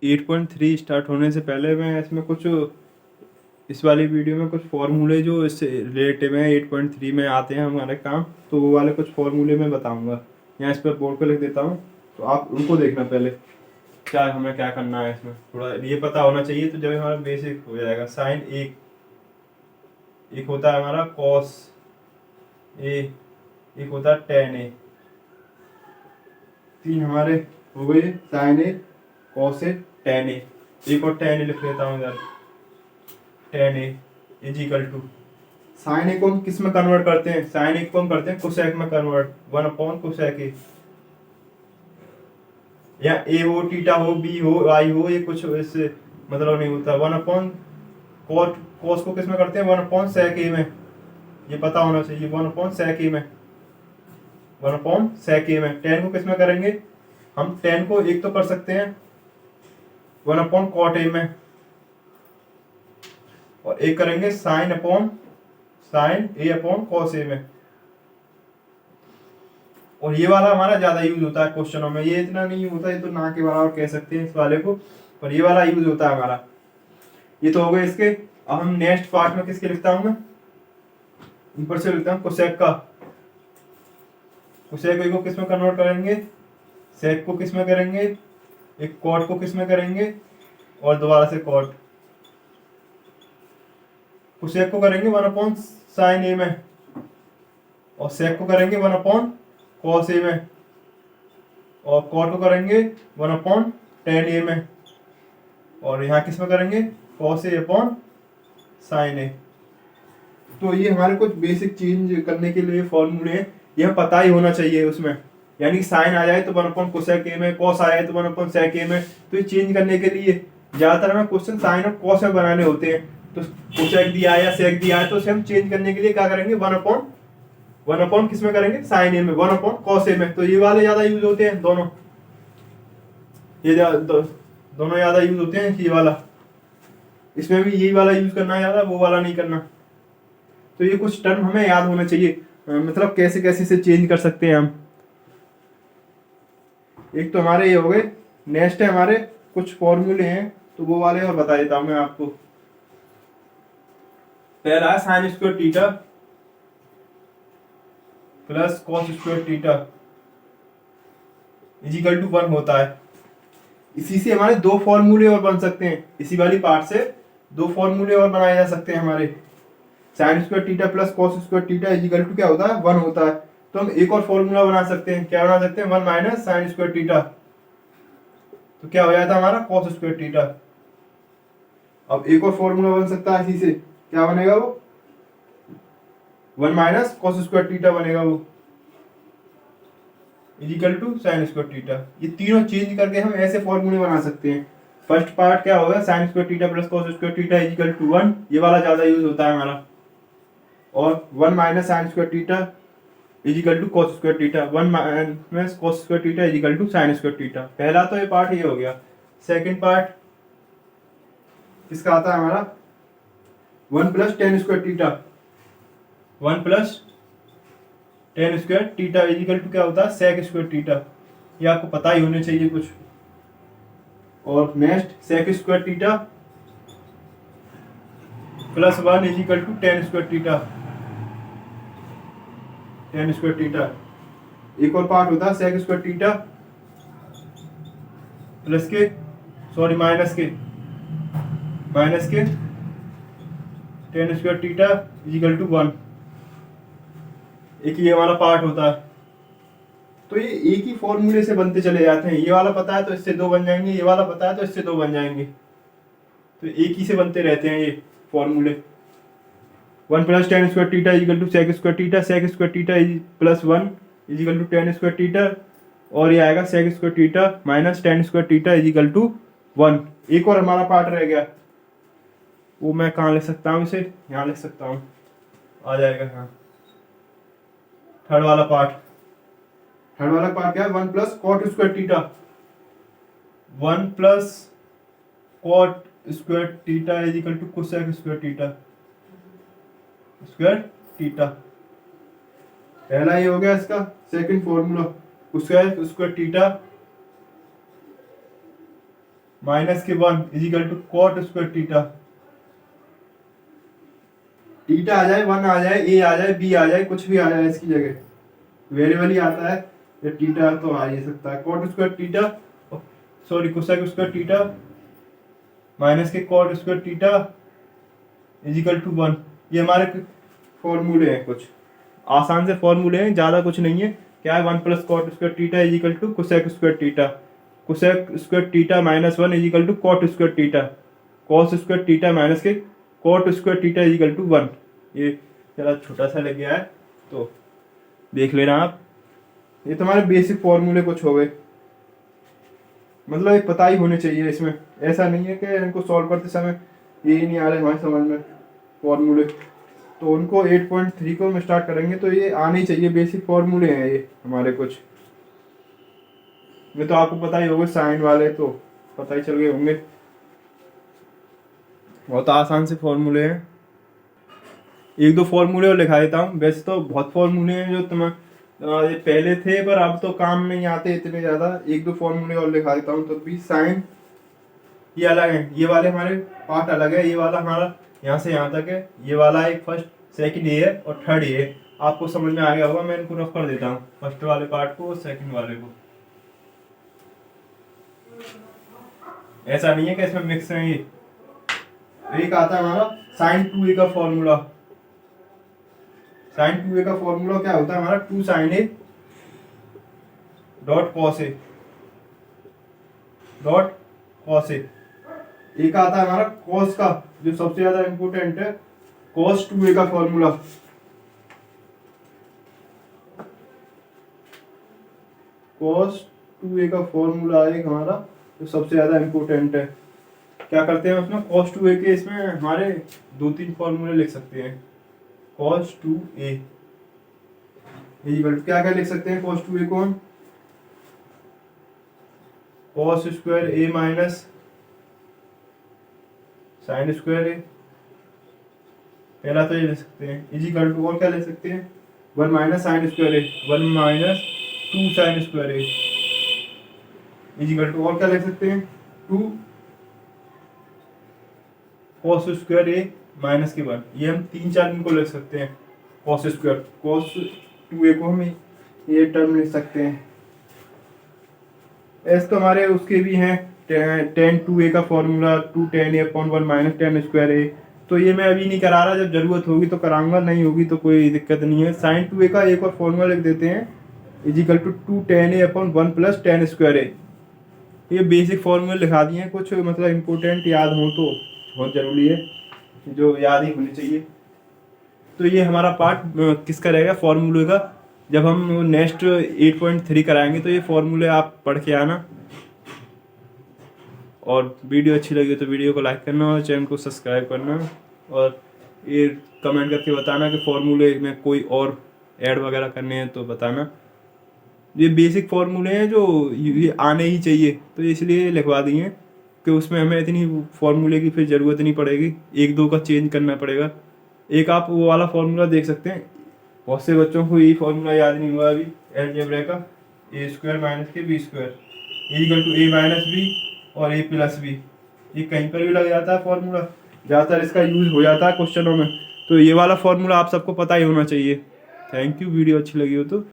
8.3 start होने से पहले मैं इसमें कुछ इस वाली वीडियो में कुछ फॉर्मूले जो इससे रिलेटिव हैं 8.3 में आते हैं हमारे काम, तो वो वाले कुछ फॉर्मूले मैं बताऊंगा। यहाँ इस पर बोर्ड पे लिख देता हूँ, तो आप उनको देखना पहले क्या हमें क्या करना है। इसमें थोड़ा ये पता होना चाहिए, तो जब हमारा बेसिक हो जाएगा। साइन एक एक होता है हमारा कॉस ए, एक होता है टेन ए। तीन हमारे हो गए sine A, cos A, tan A. एक और टेन ए लिख लेता हूँ इधर। Tan A is equal to sine A को हम किस में कन्वर्ट करते हैं? साइन ए को हम करते हैं कोसेक में कन्वर्ट, 1 अपॉन कोसेक ए। या ए हो, टीटा हो, बी हो, आई हो, ये कुछ इससे मतलब नहीं होता। 1 अपॉन कॉट, कॉस को किस में करते हैं? 1 अपॉन सेक ए में। ये पता होना चाहिए, 1 अपॉन सेक ए में, 1 अपॉन सेक ए में। टेन को किस में करेंगे? हम टेन को एक तो कर सकते हैं 1 अपॉन कॉट ए में, और एक करेंगे sign A upon cos A में। और ये वाला हमारा ज्यादा यूज होता है क्वेश्चनों में, ये इतना नहीं होता, ये तो ना के बराबर कह सकते हैं इस वाले को, पर ये वाला यूज होता है हमारा। ये तो हो गए इसके। अब हम नेक्स्ट पार्ट में किसके लिखता हूँ मैं? ऊपर से लिखता हूँ कोसेक का। कोसेक को किस में कन्वर्ट करेंगे? सेक को किस में करेंगे? एक कॉट को किस में करेंगे? और दोबारा से कॉट। कोसेक को करेंगे 1 अपॉन साइन ए में, और सेक को करेंगे 1 अपॉन कॉस ए में, और कॉट को करेंगे 1 अपॉन टेन ए में, और यहाँ किस में करेंगे? कॉस ए अपॉन साइन ए। तो ये हमारे कुछ बेसिक चेंज करने के लिए फॉर्मूले हैं, ये पता ही होना चाहिए उसमें। यानी साइन आ जाए तो 1 अपॉन कोसेक ए में, कॉस आए तो 1 अपॉन सेक ए में। तो ये चेंज करने के लिए ज्यादातर हमें क्वेश्चन साइन और कॉस में बनाने होते हैं। तो कोसेक दिया है या सेक दिया है, तो उसे हम चेंज करने के लिए क्या करेंगे? 1 अपॉन किस में करेंगे? साइन ए में, 1 अपॉन कॉस ए में। तो ये वाले ज्यादा यूज होते हैं दोनों, ये दोनों ज्यादा यूज होते हैं। ये वाला, इसमें भी यही वाला यूज करना है ज्यादा, वो वाला नहीं करना। तो ये कुछ टर्म हमें याद होना चाहिए, मतलब कैसे कैसे से चेंज कर सकते हैं हम। एक तो हमारे ये हो गए। नेक्स्ट है हमारे कुछ फॉर्मूले हैं, तो वो वाले और बता देता हूं मैं आपको। पहला है sine square theta plus cos square theta is equal to 1 होता है। इसी से हमारे दो फॉर्मूले और बन सकते हैं, इसी वाली पार्ट से दो फॉर्मूले और बनाए जा सकते हैं हमारे। Sine square theta plus cos square theta is equal to क्या होता है? 1 होता है। तो हम एक और फॉर्मूला बना सकते हैं। क्या बना सकते हैं? 1 माइनस साइन स्क्वायर थीटा। तो क्या हो जाता है हमारा? Cos square theta. अब एक और फॉर्मूला बन सकता है इसी से, क्या बनेगा वो? 1 माइनस कॉस स्क्वायर थीटा बनेगा वो, is equal to sine square theta. ये तीनों चेंज करके हम ऐसे फॉर्मूले बना सकते हैं। फर्स्ट पार्ट क्या होगा? Sine square theta plus cos square theta is equal to 1, ये वाला ज्यादा यूज होता है हमारा। और 1 minus sine square theta is equal to cos square theta, 1 minus cos square theta is equal to sine square theta. पहला तो ये पार्ट ये हो गया। सेकंड पार्ट किसका आता है हमारा? 1 plus tan square theta, 1 plus tan square theta is equal to क्या होता है? Sec square theta. ये आपको पता ही होने चाहिए कुछ। और next sec square theta plus 1 is equal to tan square theta, tan square theta. एक और पार्ट होता है सेक स्क्वायर थीटा प्लस के, सॉरी माइनस के tan square theta is equal to 1। एक ये हमारा पार्ट होता है। तो ये एक ही फॉर्मूले से बनते चले जाते हैं। ये वाला पता है तो इससे दो बन जाएंगे, ये वाला पता है तो इससे दो बन जाएंगे। तो एक ही से बनते रहते हैं ये फॉर्मूले। 1 plus tan square theta is equal to sec square theta, sec square theta is plus 1 is equal to tan square theta, और ये आएगा sec square theta minus tan square theta is equal to 1। एक और हमारा part रह गया, वो मैं कहाँ लिख सकता हूँ? इसे यहाँ लिख सकता हूँ, आ जाएगा यहाँ। थर्ड वाला पार्ट क्या है? 1 plus cot square theta, 1 plus cot square theta is equal to cosec square theta. पहला ये हो गया इसका second formula. Cosec square theta minus के 1 equal to cot square theta. Theta आ जाए, 1 आ जाए, ए आ जाए, बी आ जाए, कुछ भी आ जाए इसकी जगह, वेरिएबल ही आता है। ये टीटा तो आ ही सकता है, cot square theta, sorry cosec square theta minus के cot square theta equal to 1। ये हमारे फॉर्मूले हैं, कुछ आसान से फॉर्मूले हैं, ज़्यादा कुछ नहीं है। क्या है, 1 plus cot square theta equal to cosec square theta, cosec square theta minus 1 equal to cot square theta, cos square theta minus के cot square theta equal to 1। ये जरा छोटा सा लग गया है तो देख लेना आप। ये तुम्हारे बेसिक फॉर्मूले कुछ हो गए, मतलब ये पता ही होने चाहिए इसमें। ऐसा नहीं है कि इनको सॉल्व करते समय ये नहीं आ रहे हमारे समझ में फॉर्मूले, तो उनको 8.3 को हम स्टार्ट करेंगे तो ये आने ही चाहिए। बेसिक फॉर्मूले हैं ये हमारे कुछ, ये तो आपको पता ही होगा, साइन वाले तो पता ही चल गए होंगे, बहुत आसान से फॉर्मूले हैं। एक दो फॉर्मूले और लिखा देता हूँ, वैसे तो बहुत फॉर्मूले हैं जो ये पहले थे पर अब तो काम नहीं आते इतने ज़्यादा। एक दो फॉर्मूले और लिखा देता हूँ तो भी। साइन ये अलग है, ये वाले हमारे पार्ट अलग है, ये वाला हमारा यहाँ से यहाँ तक है, ये वाला एक फर्स्ट सेकंड ये है और थर्ड ये है। आपको समझ में आ गया होगा, मैं इनको रफ कर देता हूँ, फर्स्ट वाले पार्ट को और सेकंड वाले को। ऐसा नहीं है कि इसमें मिक्स है। ये एक आता है हमारा साइन 2a का फॉर्मूला। साइन 2a का फॉर्मूला क्या होता है हमारा, 2 sine A dot cos A dot cos A. एक आता है हमारा कॉस का, जो सबसे ज्यादा इंपोर्टेंट है, कॉस 2a का फॉर्मूला। कॉस 2a का फॉर्मूला एक हमारा जो सबसे ज्यादा इंपोर्टेंट है। क्या करते हैं उसमें, कॉस 2a के इसमें हमारे 2-3 फॉर्मूले लिख सकते हैं। cos 2a क्या क्या लिख सकते हैं, cos 2a को हम cos square a minus sine square a, पहला तो ये लिख सकते हैं। इजिकल टू और क्या लिख सकते हैं, 1 minus sine square a, 1 minus 2 sine square a, is equal to और क्या लिख सकते हैं, 2 cos स्क्वायर a माइनस के 1। ये हम 3-4 इनको लिख सकते हैं। cos स्क्वायर, cos 2a को हम ये टर्म लिख सकते हैं। ऐसे तो हमारे उसके भी हैं, tan 2a का formula 2 tan a upon 1 minus tan square a। तो ये मैं अभी नहीं करा रहा, जब जरूरत होगी तो कराऊंगा, नहीं होगी तो कोई दिक्कत नहीं है। sin 2a का एक और फॉर्मूला लिख देते हैं, is equal to 2 tan a upon 1 plus tan square a। ये बेसिक फॉर्मूले लिखा दिए हैं, कुछ मतलब इम्पोर्टेंट याद हो तो बहुत ज़रूरी है, जो याद ही होनी चाहिए। तो ये हमारा पार्ट किसका रहेगा, फॉर्मूले का। जब हम नेक्स्ट 8.3 कराएंगे तो ये फॉर्मूले आप पढ़ के आना। और वीडियो अच्छी लगी तो वीडियो को लाइक करना और चैनल को सब्सक्राइब करना, और ये कमेंट करके बताना कि फॉर्मूले में कोई और ऐड वगैरह करने हैं तो बताना। ये बेसिक फॉर्मूले हैं जो ये आने ही चाहिए, तो इसलिए लिखवा दिए हैं कि उसमें हमें इतनी फॉर्मूले की फिर ज़रूरत नहीं पड़ेगी, 1-2 का चेंज करना पड़ेगा। एक आप वो वाला फॉर्मूला देख सकते हैं, बहुत से बच्चों को यही फॉर्मूला याद नहीं हुआ अभी अलजेब्रा का, ए स्क्वायर माइनस के B square equal to A minus B और ए प्लस बी। ये कहीं पर भी लग जाता है फॉर्मूला, ज़्यादातर इसका यूज़ हो जाता है क्वेश्चनों में, तो ये वाला फॉर्मूला आप सबको पता ही होना चाहिए। थैंक यू, वीडियो अच्छी लगी हो तो